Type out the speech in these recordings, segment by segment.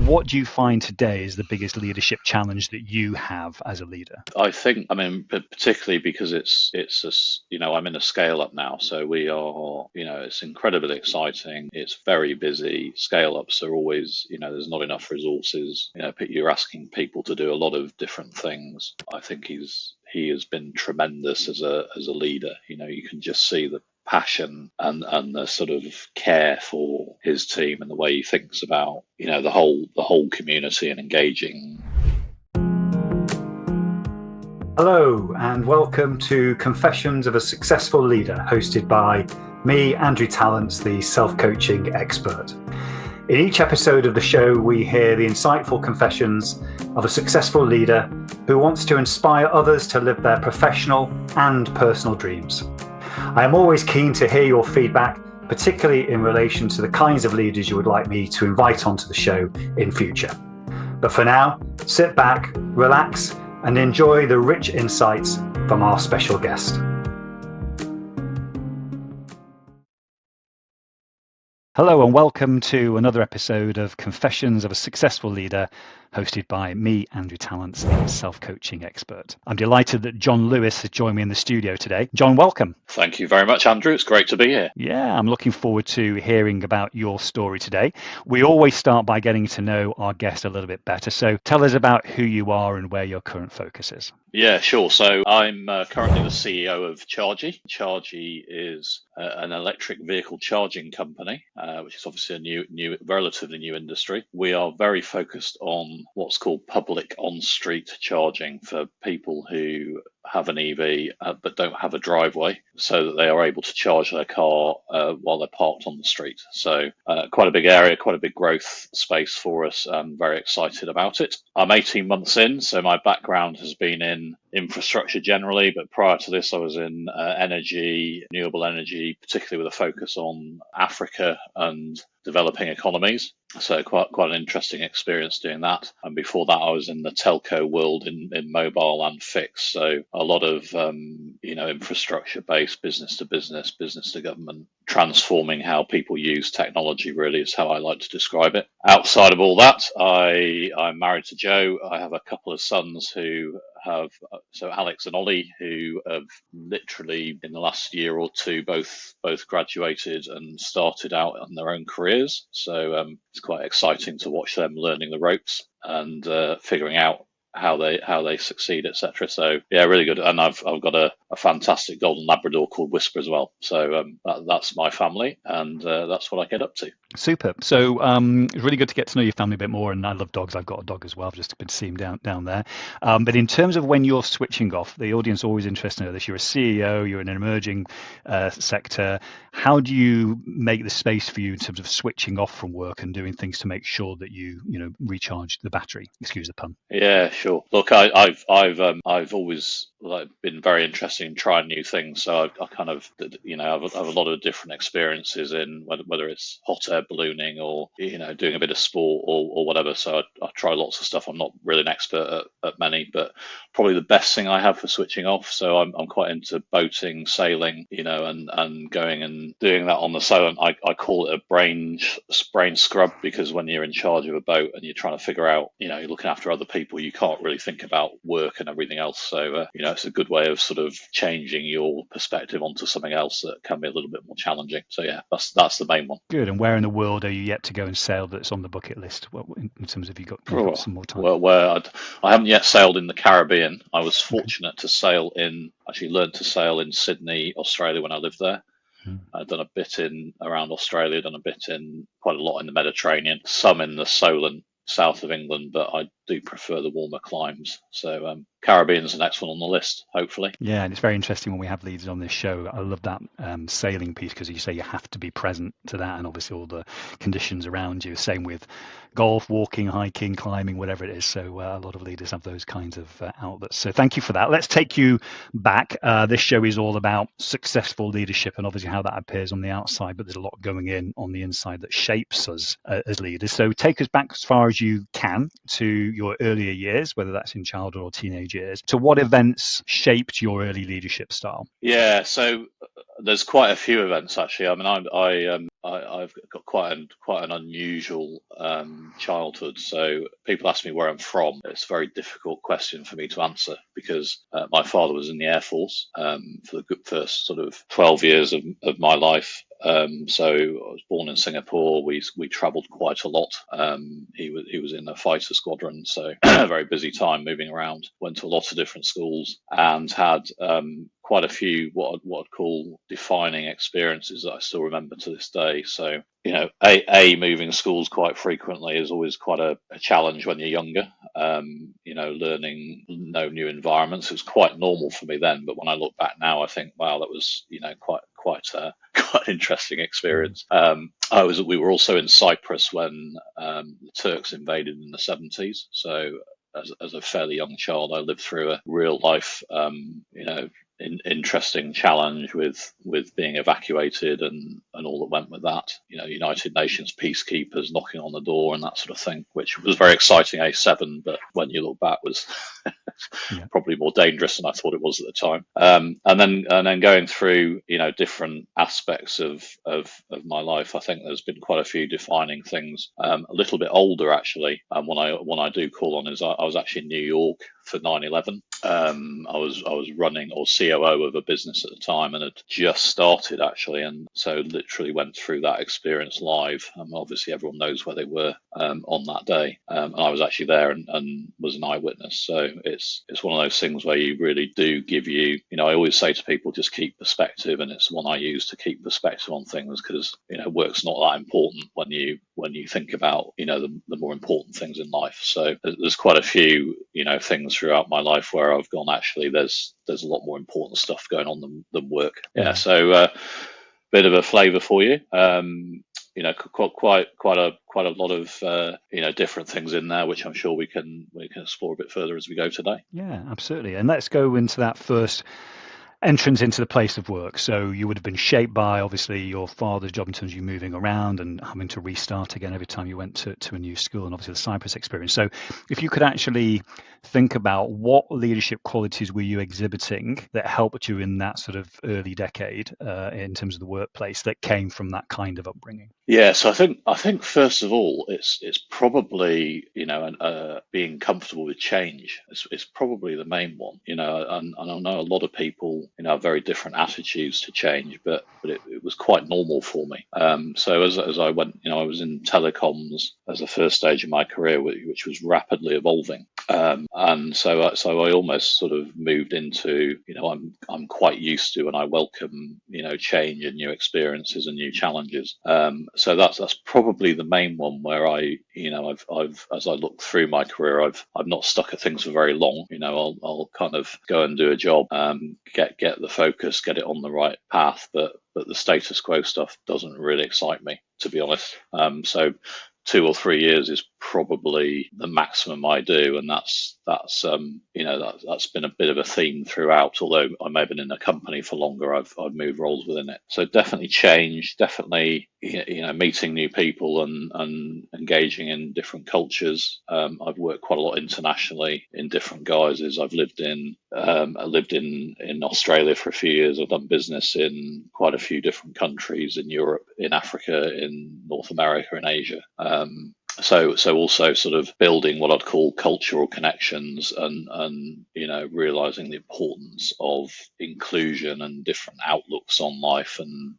What do you find today is the biggest leadership challenge that you have as a leader? I think, particularly because I'm in a scale up now, so we are, it's incredibly exciting. It's very busy. Scale ups are always, there's not enough resources. You're asking people to do a lot of different things. I think he has been tremendous as a leader. You can just see the passion and the sort of care for his team and the way he thinks about the whole community and engaging. Hello and welcome to Confessions of a Successful Leader, hosted by me, Andrew Tallents, the self-coaching expert. In each episode of the show, we hear the insightful confessions of a successful leader who wants to inspire others to live their professional and personal dreams. I am always keen to hear your feedback, particularly in relation to the kinds of leaders you would like me to invite onto the show in future. But for now, sit back, relax, and enjoy the rich insights from our special guest. Hello and welcome to another episode of Confessions of a Successful Leader, hosted by me, Andrew Tallents, the self-coaching expert. I'm delighted that John Lewis has joined me in the studio today. John, welcome. Thank you very much, Andrew. It's great to be here. Yeah, I'm looking forward to hearing about your story today. We always start by getting to know our guest a little bit better. So tell us about who you are and where your current focus is. Yeah, sure. So I'm currently the CEO of char.gy. char.gy is an electric vehicle charging company, which is obviously a relatively new industry. We are very focused on what's called public on-street charging for people who have an EV but don't have a driveway, so that they are able to charge their car while they're parked on the street. So quite a big area, quite a big growth space for us. I'm very excited about it. I'm 18 months in, so my background has been in infrastructure generally, but prior to this I was in energy, renewable energy, particularly with a focus on Africa and developing economies. So quite an interesting experience doing that. And before that, I was in the telco world in mobile and fixed. So a lot of infrastructure based business to business, business to government, transforming how people use technology really is how I like to describe it. Outside of all that, I'm married to Jo. I have a couple of sons who have, so Alex and Ollie, who have literally in the last year or two both graduated and started out on their own careers. So it's quite exciting to watch them learning the ropes and figuring out how they succeed, etc. So yeah, really good. And I've got a fantastic golden Labrador called Whisper as well. So that's my family, and that's what I get up to. Super. So it's really good to get to know your family a bit more. And I love dogs. I've got a dog as well. I've just been seeing down there. But in terms of when you're switching off, the audience is always interested in this. You're a CEO. You're in an emerging sector. How do you make the space for you in terms of switching off from work and doing things to make sure that you recharge the battery? Excuse the pun. Yeah, sure. Look, I've always been very interested in trying new things. So I kind of, have a lot of different experiences in whether it's hot air ballooning or doing a bit of sport or whatever. So I try lots of stuff. I'm not really an expert at many, but probably the best thing I have for switching off. So I'm quite into boating, sailing, and going and doing that on the sail. I call it a brain scrub, because when you're in charge of a boat and you're trying to figure out, you're looking after other people, you can't really think about work and everything else. So it's a good way of sort of changing your perspective onto something else that can be a little bit more challenging. So yeah, that's the main one. Good. And where in the world are you yet to go and sail that's on the bucket list? In terms of you've got some more time? Well, I haven't yet sailed in the Caribbean. I was fortunate to learn to sail in Sydney, Australia when I lived there. I've done a bit around Australia, done a bit quite a lot in the Mediterranean, some in the Solent south of England, but I do prefer the warmer climes. So Caribbean's the next one on the list, hopefully. Yeah, and it's very interesting when we have leaders on this show. I love that sailing piece, because you say you have to be present to that, and obviously all the conditions around you. Same with golf, walking, hiking, climbing, whatever it is. So a lot of leaders have those kinds of outlets. So thank you for that. Let's take you back. This show is all about successful leadership and obviously how that appears on the outside, but there's a lot going on the inside that shapes us as leaders. So take us back as far as you can to your earlier years, whether that's in childhood or teenage years. To what events shaped your early leadership style? Yeah, so there's quite a few events actually. I mean, I've got quite an unusual childhood. So people ask me where I'm from. It's a very difficult question for me to answer because my father was in the Air Force for the good first sort of 12 years of my life. So I was born in Singapore. We travelled quite a lot. He was in a fighter squadron, so a very busy time moving around. Went to a lot of different schools and had quite a few what I'd call defining experiences that I still remember to this day. So moving schools quite frequently is always quite a challenge when you're younger. Learning new environments. It was quite normal for me then, but when I look back now, I think, wow, that was quite an interesting experience. We were also in Cyprus when the Turks invaded in the 70s. So as a fairly young child, I lived through a real life, interesting challenge with being evacuated and all that went with that. United Nations peacekeepers knocking on the door and that sort of thing, which was very exciting, A7, but when you look back was probably more dangerous than I thought it was at the time. And then going through different aspects of my life, I think there's been quite a few defining things. A little bit older actually, and when I do call on is I was actually in New York for 9/11. I was running or COO of a business at the time and had just started actually, and so literally went through that experience live. Obviously, everyone knows where they were on that day, and I was actually there and was an eyewitness. So it's one of those things where you really do give you. I always say to people, just keep perspective, and it's one I use to keep perspective on things because work's not that important when you think about the more important things in life. So there's quite a few things throughout my life where I've gone, actually there's a lot more important stuff going on than work. So bit of a flavour for you. Quite a lot of different things in there, which I'm sure we can explore a bit further as we go today. Yeah, absolutely. And let's go into that first entrance into the place of work. So you would have been shaped by obviously your father's job in terms of you moving around and having to restart again every time you went to a new school, and obviously the Cyprus experience. So if you could actually think about what leadership qualities were you exhibiting that helped you in that sort of early decade in terms of the workplace that came from that kind of upbringing? Yeah, so I think first of all, it's probably being comfortable with change. It's probably the main one. And I know a lot of people have very different attitudes to change, but it was quite normal for me. So as I went, I was in telecoms as the first stage of my career, which was rapidly evolving. And so I almost sort of moved into, I'm quite used to and I welcome, change and new experiences and new challenges. So that's probably the main one where I've as I look through my career, I've not stuck at things for very long. I'll kind of go and do a job, get the focus, get it on the right path, but the status quo stuff doesn't really excite me, to be honest. So 2 or 3 years is probably the maximum I do, and that's been a bit of a theme throughout. Although I may have been in a company for longer, I've moved roles within it. So definitely change, definitely meeting new people and engaging in different cultures. I've worked quite a lot internationally in different guises. I've lived in Australia for a few years. I've done business in quite a few different countries in Europe, in Africa, in North America, in Asia. So also sort of building what I'd call cultural connections and realizing the importance of inclusion and different outlooks on life and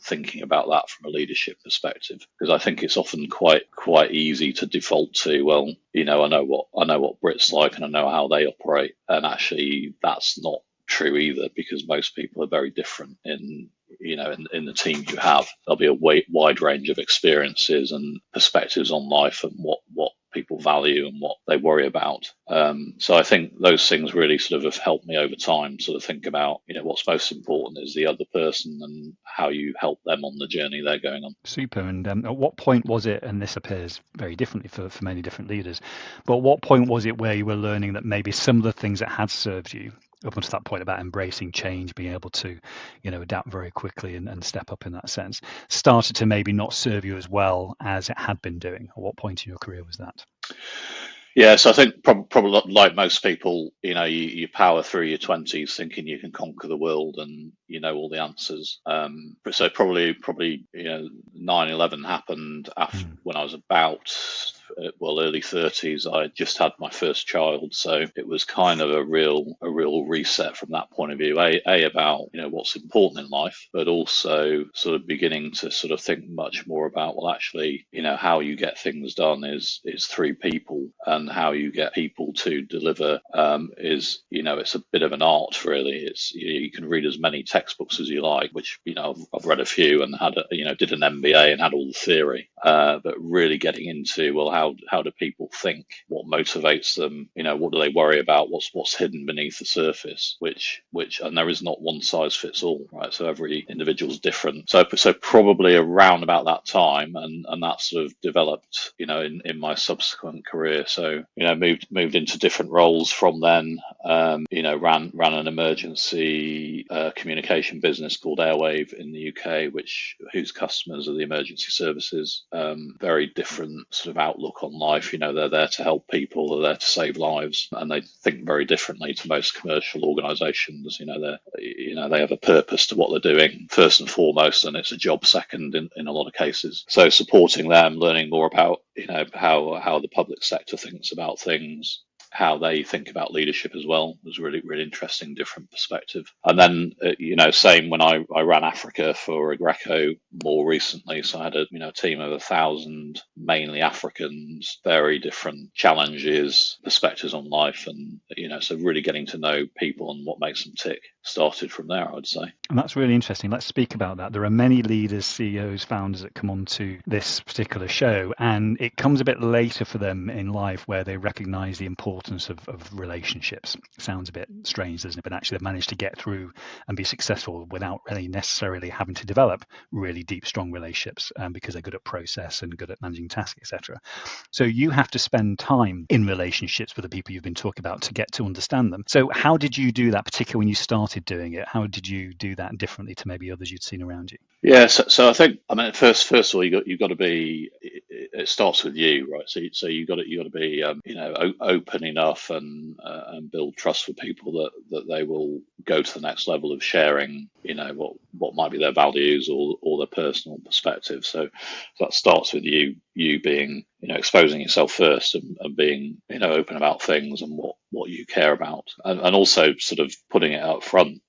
thinking about that from a leadership perspective, because I think it's often quite easy to default to, well, I know what Brits like and I know how they operate, and actually that's not true either, because most people are very different in the team you have. There'll be a wide range of experiences and perspectives on life and what people value and what they worry about. So I think those things really sort of have helped me over time sort of think about, what's most important is the other person and how you help them on the journey they're going on. Super. And at what point was it, and this appears very differently for many different leaders, but at what point was it where you were learning that maybe some of the things that had served you up until that point about embracing change, being able to, adapt very quickly and step up in that sense, started to maybe not serve you as well as it had been doing? At what point in your career was that? Yeah, so I think probably like most people, you power through your 20s thinking you can conquer the world and you know all the answers. So probably 9/11 happened after when I was about early 30s. I just had my first child, so it was kind of a real reset from that point of view. About what's important in life, but also sort of beginning to sort of think much more about, well, actually, how you get things done is through people, and how you get people to deliver is it's a bit of an art, really. It's you can read as many textbooks as you like, which I've read a few and had did an MBA and had all the theory, but really getting into, well, how do people think, what motivates them, what do they worry about, what's hidden beneath the surface, which and there is not one size fits all, right? So every individual's different. So probably around about that time, and that sort of developed in my subsequent career. So moved into different roles from then. Ran an emergency communication business called Airwave in the UK, whose customers are the emergency services. Very different sort of outlook on life. They're there to help people, they're there to save lives, and they think very differently to most commercial organisations. They have a purpose to what they're doing first and foremost, and it's a job second in a lot of cases. So supporting them, learning more about how the public sector thinks about things, how they think about leadership as well, was really interesting, different perspective. And then same when I ran Africa for Agreco more recently. So I had a team of 1,000, mainly Africans, very different challenges, perspectives on life, and so really getting to know people and what makes them tick started from there, I would say. And that's really interesting. Let's speak about that. There are many leaders, CEOs, founders that come onto this particular show, and it comes a bit later for them in life where they recognize the importance of relationships. It sounds a bit strange, doesn't it? But actually they've managed to get through and be successful without really necessarily having to develop really deep, strong relationships, because they're good at process and good at managing tasks, etc. So you have to spend time in relationships with the people you've been talking about to get to understand them. So how did you do that, particularly when you started doing it? How did you do that differently to maybe others you'd seen around you? Yeah, so I think, first of all, you've got to be. It starts with you, right? So you've got to be open enough and build trust with people that they will go to the next level of sharing what might be their values or their personal perspective. So that starts with you being exposing yourself first, and being open about things and what you care about, and also sort of putting it up front,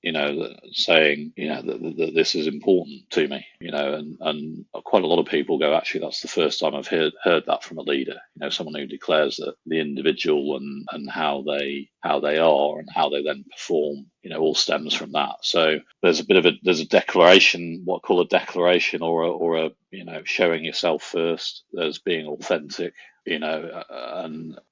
saying that this is important to me, and quite a lot of people go, actually, that's the first time I've heard that from a leader, someone who declares that the individual and how they are and how they then perform, all stems from that. So there's a declaration, what I call a declaration, or a showing yourself first. There's being authentic, and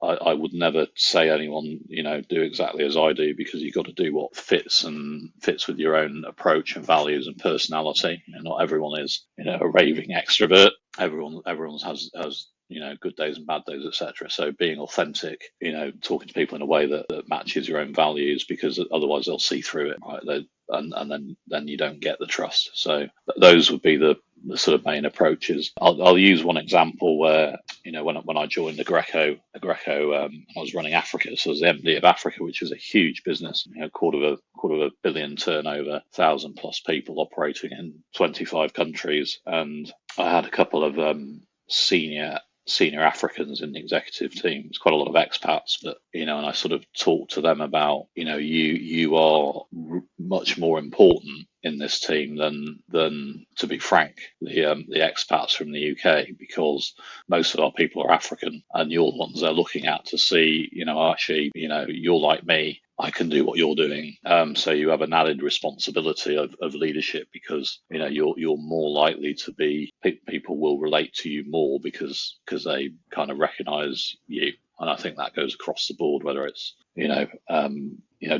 I would never say anyone, do exactly as I do, because you've got to do what fits with your own approach and values and personality. Not everyone is, a raving extrovert. Everyone has good days and bad days, etc. So being authentic, talking to people in a way that matches your own values, because otherwise they'll see through it, right? And then you don't get the trust. So those would be the sort of main approaches. I'll use one example where when I joined Agreco, I was running Africa, so I was the MD of Africa, which is a huge business, quarter of a billion turnover, 1,000+ people operating in 25 countries, and I had a couple of senior Africans in the executive team. It's quite a lot of expats, but and I sort of talked to them about you are much more important in this team than to be frank, the expats from the UK, because most of our people are African, and you're the ones they're looking at to see, actually, you're like me, I can do what you're doing. So you have an added responsibility of leadership, because you're more likely to be, people will relate to you more because they kind of recognise you. And I think that goes across the board, whether it's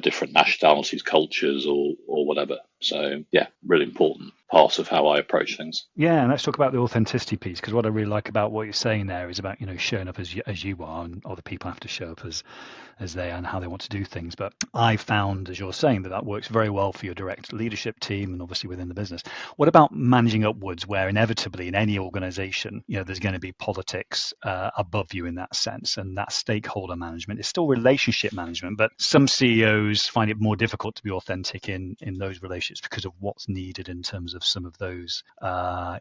different nationalities, cultures, or whatever. So yeah, really important part of how I approach things. Yeah, and let's talk about the authenticity piece, because what I really like about what you're saying there is about, showing up as you are, and other people have to show up as they are and how they want to do things. But I found, as you're saying, that works very well for your direct leadership team and obviously within the business. What about managing upwards, where inevitably in any organization, there's going to be politics above you in that sense, and that stakeholder management is still relationship management, but some CEOs find it more difficult to be authentic in those relationships because of what's needed in terms of some of those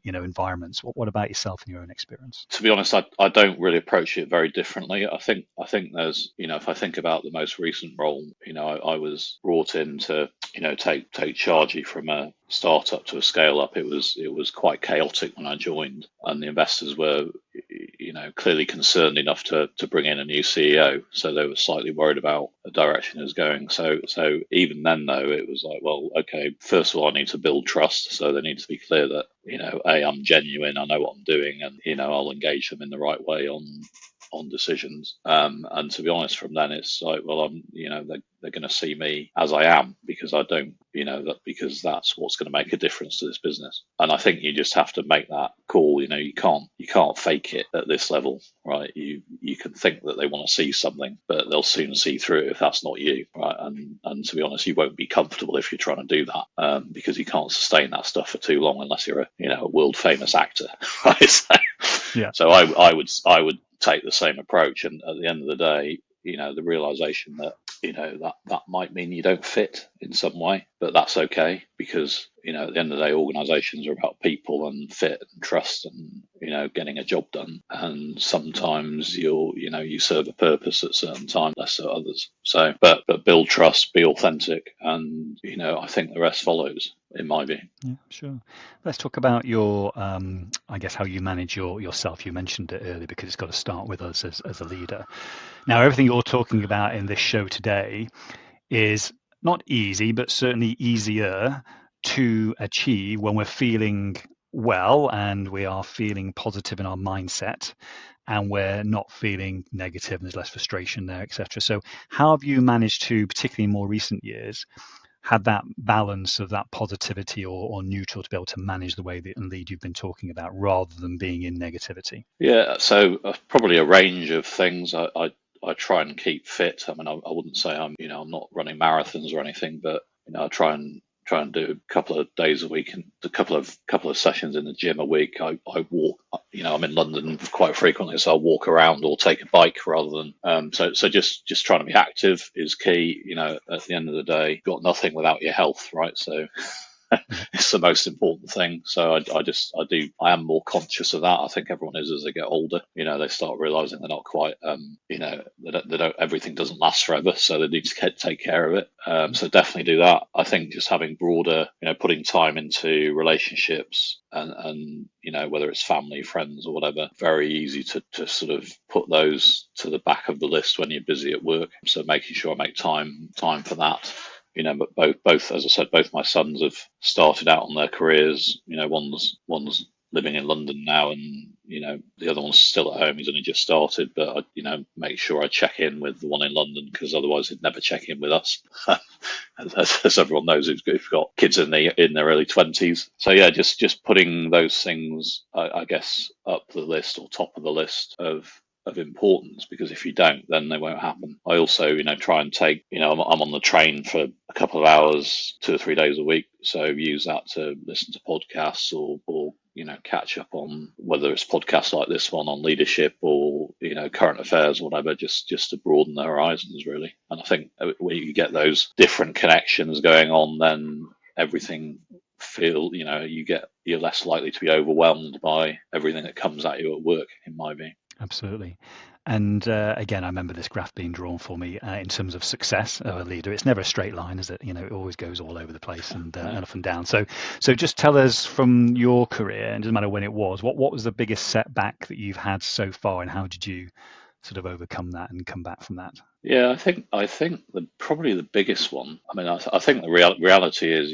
environments. What about yourself in your own experience? To be honest, I don't really approach it very differently. I think there's, if I think about the most recent role, I was brought in to, take char.gy from a startup to a scale up. It was quite chaotic when I joined, and the investors were, clearly concerned enough to bring in a new CEO. So they were slightly worried about the direction it was going. So even then, though, it was like, well, okay, first of all, I need to build trust. So they need to be clear that, I'm genuine, I know what I'm doing, and, I'll engage them in the right way on decisions. And to be honest, from then it's like, well, they're going to see me as I am, because I don't, because that's what's going to make a difference to this business. And I think you just have to make that call. You can't fake it at this level, right? You can think that they want to see something, but they'll soon see through it if that's not you, right? And to be honest, you won't be comfortable if you're trying to do that, because you can't sustain that stuff for too long unless you're a world famous actor, right? So I would take the same approach, and at the end of the day, the realization that that might mean you don't fit in some way, but that's okay, because at the end of the day, organizations are about people and fit and trust and getting a job done, and sometimes you serve a purpose at certain times, less at others. So but build trust, be authentic, and I think the rest follows, in my view. Yeah, sure. Let's talk about your I guess how you manage yourself. You mentioned it earlier, because it's got to start with us as a leader. Now, everything you're talking about in this show today is not easy, but certainly easier to achieve when we're feeling well and we are feeling positive in our mindset, and we're not feeling negative and there's less frustration there, etc. So how have you managed to, particularly in more recent years, had that balance of that positivity or neutral to be able to manage the way that and lead you've been talking about, rather than being in negativity? Yeah, so probably a range of things. I try and keep fit. I mean, I wouldn't say I'm not running marathons or anything, but I try and do a couple of days a week and a couple of sessions in the gym a week. I walk. I'm in London quite frequently, so I walk around or take a bike rather than. So just trying to be active is key. At the end of the day, you've got nothing without your health, right? So. It's the most important thing. So I am more conscious of that. I think everyone is as they get older. They start realizing they're not quite, they don't, everything doesn't last forever. So they need to take care of it. So definitely do that. I think just having broader, putting time into relationships and whether it's family, friends or whatever, very easy to sort of put those to the back of the list when you're busy at work. So making sure I make time for that. But both, as I said, both my sons have started out on their careers. One's living in London now, and the other one's still at home. He's only just started, but I make sure I check in with the one in London, because otherwise he'd never check in with us. as everyone knows, who've got kids in their early 20s. So yeah, just putting those things, I guess, up the list or top of the list of importance, because if you don't, then they won't happen. I also, try and take, I'm on the train for a couple of hours, 2 or 3 days a week. So use that to listen to podcasts or catch up on, whether it's podcasts like this one on leadership or, current affairs or whatever, just to broaden the horizons, really. And I think when you get those different connections going on, then everything you're less likely to be overwhelmed by everything that comes at you at work, in my view. Absolutely. And again, I remember this graph being drawn for me in terms of success of a leader. It's never a straight line, is it? It always goes all over the place and up and down. So just tell us from your career, and it doesn't matter when it was, what was the biggest setback that you've had so far, and how did you sort of overcome that and come back from that? Yeah, I think probably the biggest one. I mean, I think the reality is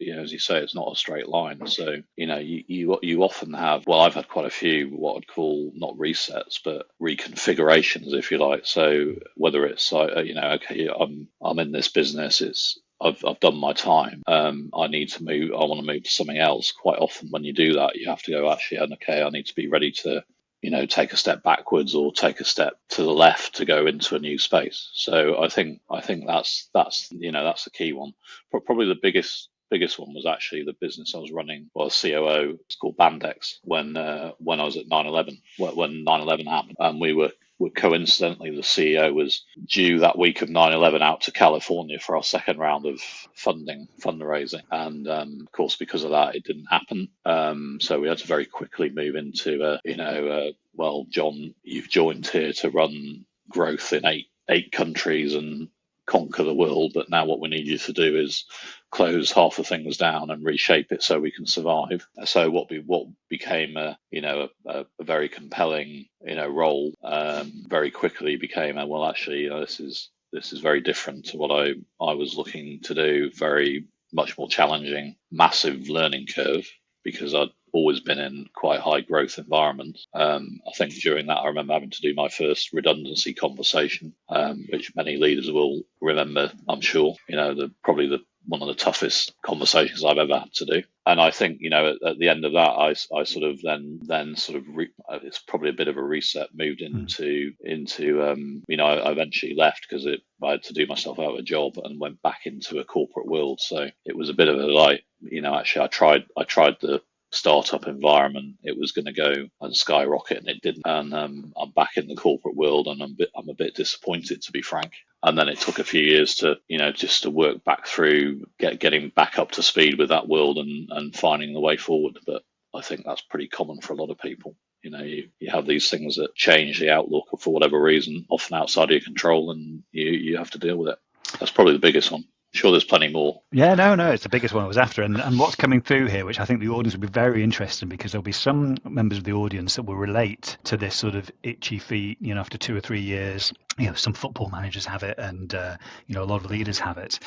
as you say, it's not a straight line. So you often have. Well, I've had quite a few what I'd call not resets, but reconfigurations, if you like. So whether it's like okay, I'm in this business. I've done my time. I need to move. I want to move to something else. Quite often, when you do that, you have to go, actually, okay, I need to be ready to, take a step backwards or take a step to the left to go into a new space. So I think that's the key one. Probably the biggest one was actually the business I was running. Well, COO. It's called Bandex. When I was at 9/11, when 9/11 happened, and we were coincidentally, the CEO was due that week of 9/11 out to California for our second round of fundraising, and of course, because of that, it didn't happen. So we had to very quickly move into, well, John, you've joined here to run growth in eight countries and conquer the world, but now what we need you to do is close half the things down and reshape it so we can survive. So what became a very compelling role very quickly became well, actually, this is very different to what I was looking to do. Very much more challenging, massive learning curve, because I'd always been in quite high growth environments. I think during that, I remember having to do my first redundancy conversation, which many leaders will remember, I'm sure. Probably one of the toughest conversations I've ever had to do. And I think, at the end of that, I sort of then it's probably a bit of a reset, moved into I eventually left because I had to do myself out of a job and went back into a corporate world. So it was a bit of a actually I tried the startup environment. It was going to go and skyrocket, and it didn't. And I'm back in the corporate world, and I'm a bit disappointed, to be frank. And then it took a few years to just to work back through, getting back up to speed with that world and finding the way forward. But I think that's pretty common for a lot of people. You have these things that change the outlook for whatever reason, often outside of your control, and you have to deal with it. That's probably the biggest one. Sure, there's plenty more. Yeah, no, it's the biggest one I was after. And what's coming through here, which I think the audience will be very interested in, because there'll be some members of the audience that will relate to this sort of itchy feet, after 2 or 3 years. Some football managers have it, and a lot of leaders have it.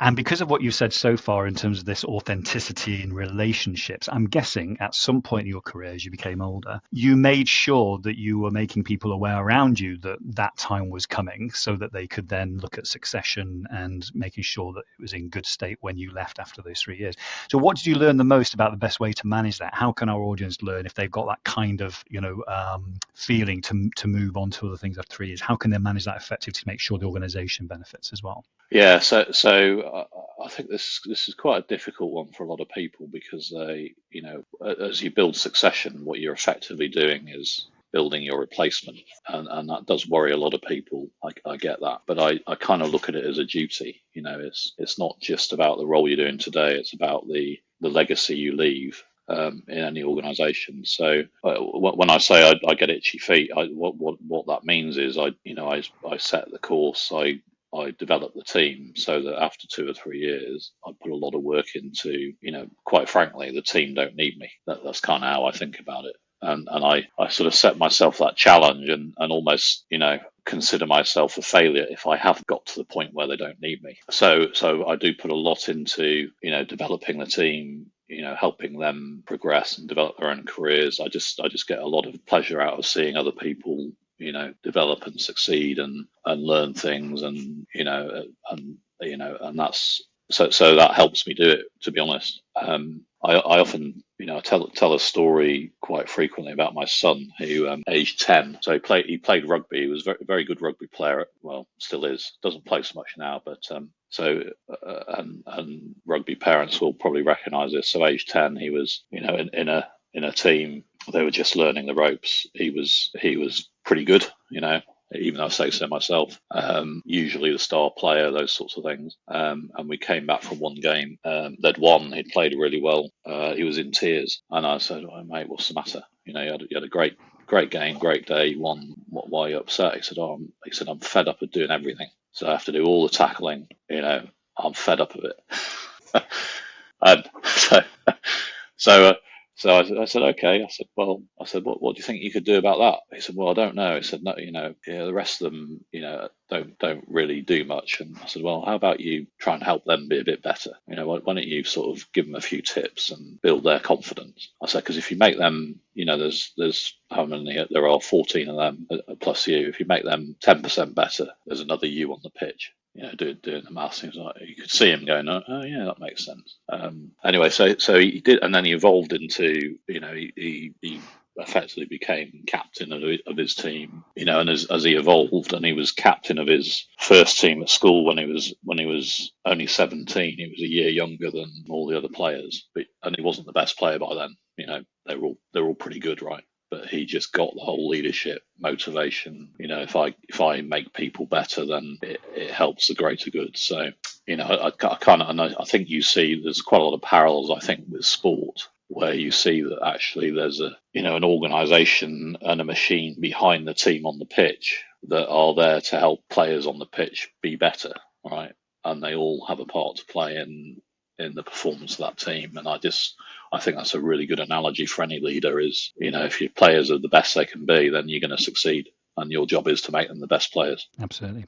And because of what you've said so far in terms of this authenticity in relationships, I'm guessing at some point in your career, as you became older, you made sure that you were making people aware around you that time was coming, so that they could then look at succession and making sure that it was in good state when you left after those 3 years. So what did you learn the most about the best way to manage that? How can our audience learn if they've got that kind of feeling to move on to other things after 3 years? How can they manage that effectively to make sure the organization benefits as well? Yeah, so I think this is quite a difficult one for a lot of people, because they, as you build succession, what you're effectively doing is building your replacement, and that does worry a lot of people. I get that, but I kind of look at it as a duty. It's not just about the role you're doing today; it's about the legacy you leave in any organisation. So when I say I get itchy feet, what that means is I set the course. I developed the team so that after 2 or 3 years, I put a lot of work into, quite frankly, the team don't need me. That's kind of how I think about it. And I sort of set myself that challenge and almost, consider myself a failure if I have got to the point where they don't need me. So I do put a lot into, developing the team, helping them progress and develop their own careers. I just get a lot of pleasure out of seeing other people develop and succeed and learn things, and and that's so that helps me do it, to be honest. I often tell a story quite frequently about my son, who aged 10. So he played rugby. He was a very, very good rugby player. Well, still is. Doesn't play so much now, but and rugby parents will probably recognise this. So age 10, he was in a team. They were just learning the ropes. He was pretty good, even though I say so myself. Usually the star player, those sorts of things. And we came back from one game. They'd won. He'd played really well. He was in tears, and I said, "Oh, mate, what's the matter? You had a great game, great day. You won. Why are you upset?" He said, "I'm fed up of doing everything. So I have to do all the tackling. I'm fed up of it." And so I said, okay. I said, what do you think you could do about that? He said, well, I don't know. He said, no, the rest of them, don't really do much. And I said, well, how about you try and help them be a bit better? Why don't you sort of give them a few tips and build their confidence? I said, because if you make them, there's how many? There are 14 of them plus you. If you make them 10% better, there's another you on the pitch. doing the maths. Things like you could see him going, oh yeah, that makes sense. Anyway, so he did, and then he evolved into, he effectively became captain of his team, and as he evolved, and he was captain of his first team at school when he was only 17. He was a year younger than all the other players, and he wasn't the best player by then. They're all pretty good, right? But he just got the whole leadership motivation. If I make people better, then it helps the greater good. So, I think you see there's quite a lot of parallels, I think, with sport, where you see that actually there's an organisation and a machine behind the team on the pitch that are there to help players on the pitch be better, right? And they all have a part to play in the performance of that team. And I think that's a really good analogy for any leader is, if your players are the best they can be, then you're going to succeed. And your job is to make them the best players. Absolutely.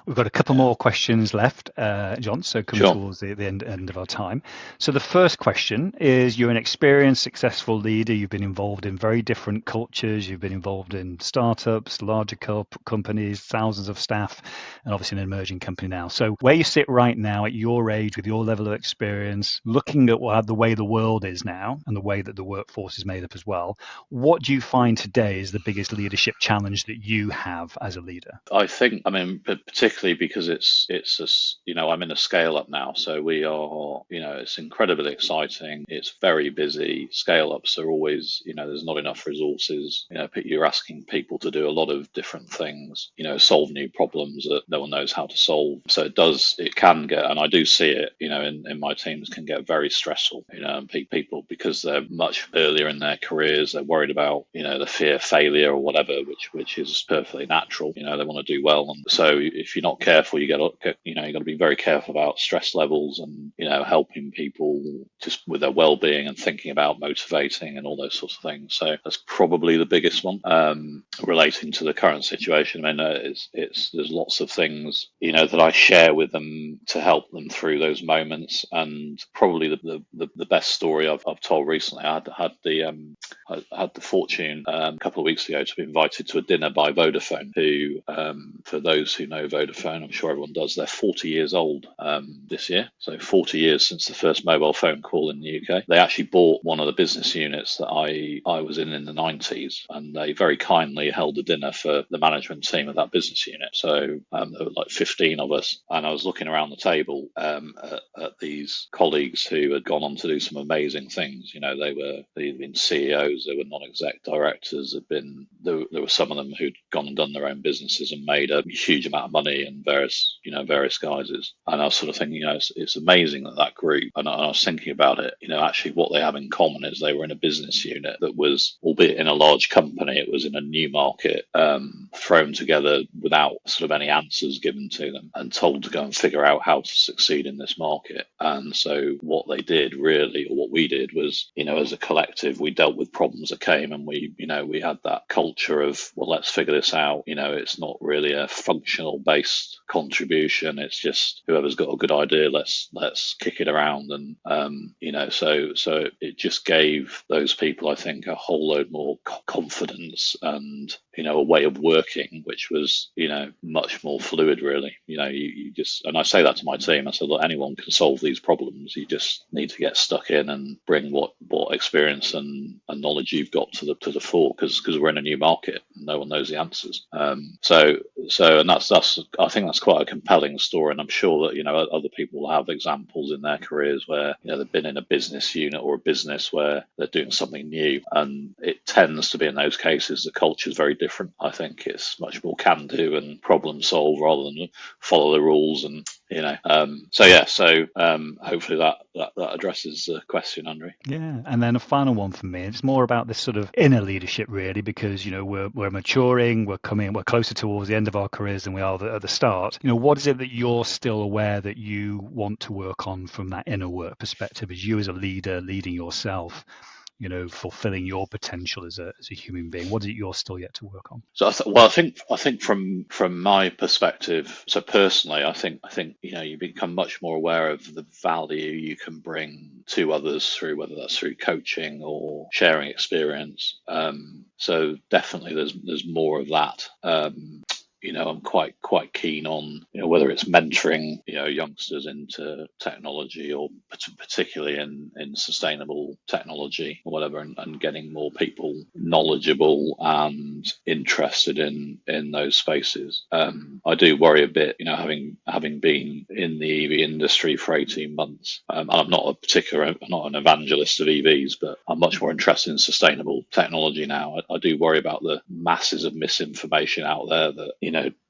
We've got a couple more questions left, John, so coming towards the end of our time. So the first question is, you're an experienced, successful leader. You've been involved in very different cultures. You've been involved in startups, larger companies, thousands of staff, and obviously an emerging company now. So where you sit right now at your age, with your level of experience, looking at the way the world is now and the way that the workforce is made up as well, what do you find today is the biggest leadership challenge that you have as a leader? I think, particularly because I'm in a scale up now, so we are, it's incredibly exciting. It's very busy. Scale ups are always, there's not enough resources. You're asking people to do a lot of different things, solve new problems that no one knows how to solve. So it can get, and I do see it, in my teams, can get very stressful, and people, because they're much earlier in their careers, they're worried about, the fear of failure or whatever, which is perfectly natural. They want to do well. And so if you're not careful, you got to be very careful about stress levels and, helping people just with their well-being and thinking about motivating and all those sorts of things. So that's probably the biggest one, relating to the current situation. There's lots of things, that I share with them to help them through those moments. And probably the best story I've told recently, I had the fortune a couple of weeks ago to be invited to a dinner by Vodafone, who, for those who know Vodafone, I'm sure everyone does, they're 40 years old this year. So 40 years since the first mobile phone call in the UK. They actually bought one of the business units that I was in the 90s, and they very kindly held a dinner for the management team of that business unit. So there were like 15 of us, and I was looking around the table at these colleagues who had gone on to do some amazing things. They'd been CEOs, they were non-exec directors, there were some of them who'd gone and done their own businesses and made a huge amount of money in various guises. And I was sort of thinking, it's amazing that group, and I was thinking about it, actually what they have in common is they were in a business unit that was, albeit in a large company, it was in a new market, thrown together without sort of any answers given to them and told to go and figure out how to succeed in this market. And so what they did really, or what we did was, as a collective, we dealt with problems that came, and we had that culture of, well, let's figure this out. It's not really a functional based contribution. It's just whoever's got a good idea, let's kick it around. And so it just gave those people, I think, a whole load more confidence and a way of working which was much more fluid, really. You just, and I say that to my team, I said, look, anyone can solve these problems. You just need to get stuck in and bring what experience and knowledge you've got to the fore, because we're in a new market and no one knows the answers. And that's I think that's quite a compelling story, and I'm sure that other people will have examples in their careers where they've been in a business unit or a business where they're doing something new, and it tends to be in those cases the culture is very different. I think it's much more can do and problem solve rather than follow the rules, and hopefully that addresses the question, Andrew. Yeah, and then a final one for me. It's more about this sort of inner leadership, really, because we're maturing, we're closer towards the end of our careers than we are at the start. What is it that you're still aware that you want to work on from that inner work perspective, as you as a leader leading yourself, fulfilling your potential as a human being? What is it you're still yet to work on? So I think from my perspective, so personally, I think you become much more aware of the value you can bring to others through, whether that's through coaching or sharing experience. So definitely there's more of that. I'm quite keen on, whether it's mentoring, youngsters into technology, or particularly in sustainable technology or whatever, and getting more people knowledgeable and interested in those spaces. I do worry a bit, having been in the EV industry for 18 months. And I'm not an evangelist of EVs, but I'm much more interested in sustainable technology now. I do worry about the masses of misinformation out there that,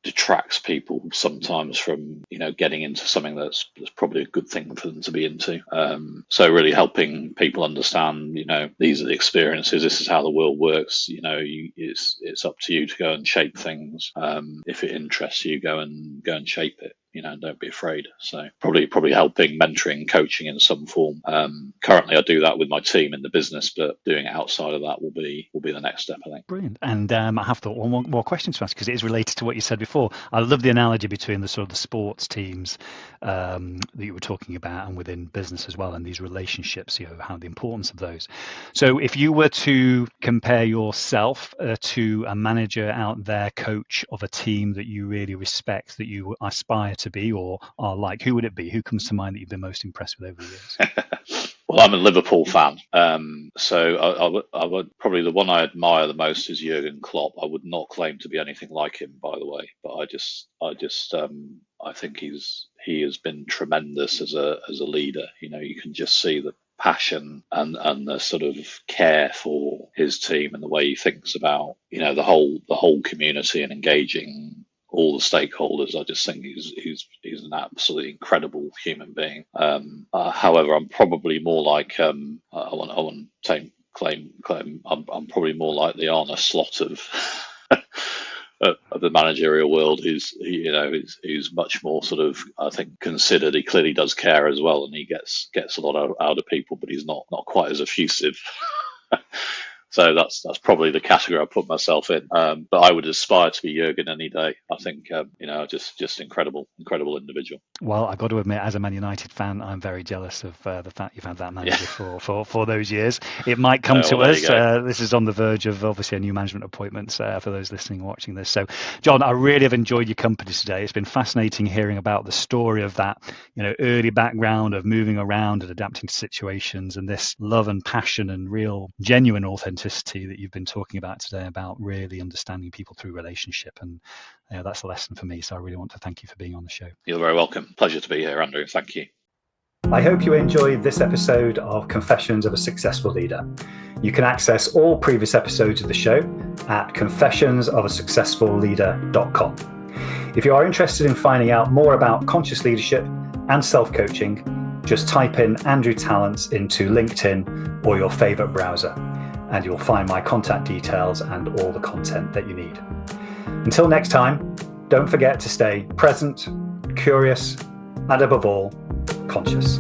detracts people sometimes from, getting into something that's probably a good thing for them to be into. So really helping people understand, these are the experiences, this is how the world works. It's up to you to go and shape things. If it interests you, go and shape it. Don't be afraid. So probably helping, mentoring, coaching in some form. Currently, I do that with my team in the business, but doing it outside of that will be the next step, I think. Brilliant. And I have thought one more question to ask, because it is related to what you said before. I love the analogy between the sort of the sports teams that you were talking about, and within business as well, and these relationships, how the importance of those. So if you were to compare yourself to a manager out there, coach of a team that you really respect, that you aspire to be or are like, who would it be? Who comes to mind that you've been most impressed with over the years? Well, I'm a Liverpool fan, so I would probably, the one I admire the most is Jurgen Klopp. I would not claim to be anything like him, by the way, but I think he has been tremendous as a leader. You can just see the passion and the sort of care for his team, and the way he thinks about the whole community and engaging all the stakeholders. I just think he's an absolutely incredible human being. However, I'm probably more like I want to claim I'm probably more like the Arne Slot of of the managerial world, who's much more sort of, I think, considered. He clearly does care as well, and he gets a lot out of people, but he's not quite as effusive. So that's probably the category I put myself in. But I would aspire to be Jurgen any day. I think, just incredible individual. Well, I've got to admit, as a Man United fan, I'm very jealous of the fact you've had that manager for those years. It might come to us. This is on the verge of obviously a new management appointment for those listening and watching this. So, John, I really have enjoyed your company today. It's been fascinating hearing about the story of that, early background of moving around and adapting to situations, and this love and passion and real genuine authenticity that you've been talking about today, about really understanding people through relationship. And that's a lesson for me. So I really want to thank you for being on the show. You're very welcome. Pleasure to be here, Andrew. Thank you. I hope you enjoyed this episode of Confessions of a Successful Leader. You can access all previous episodes of the show at confessionsofaSuccessfulLeader.com. If you are interested in finding out more about conscious leadership and self-coaching, just type in Andrew Tallents into LinkedIn or your favorite browser, and you'll find my contact details and all the content that you need. Until next time, don't forget to stay present, curious, and above all, conscious.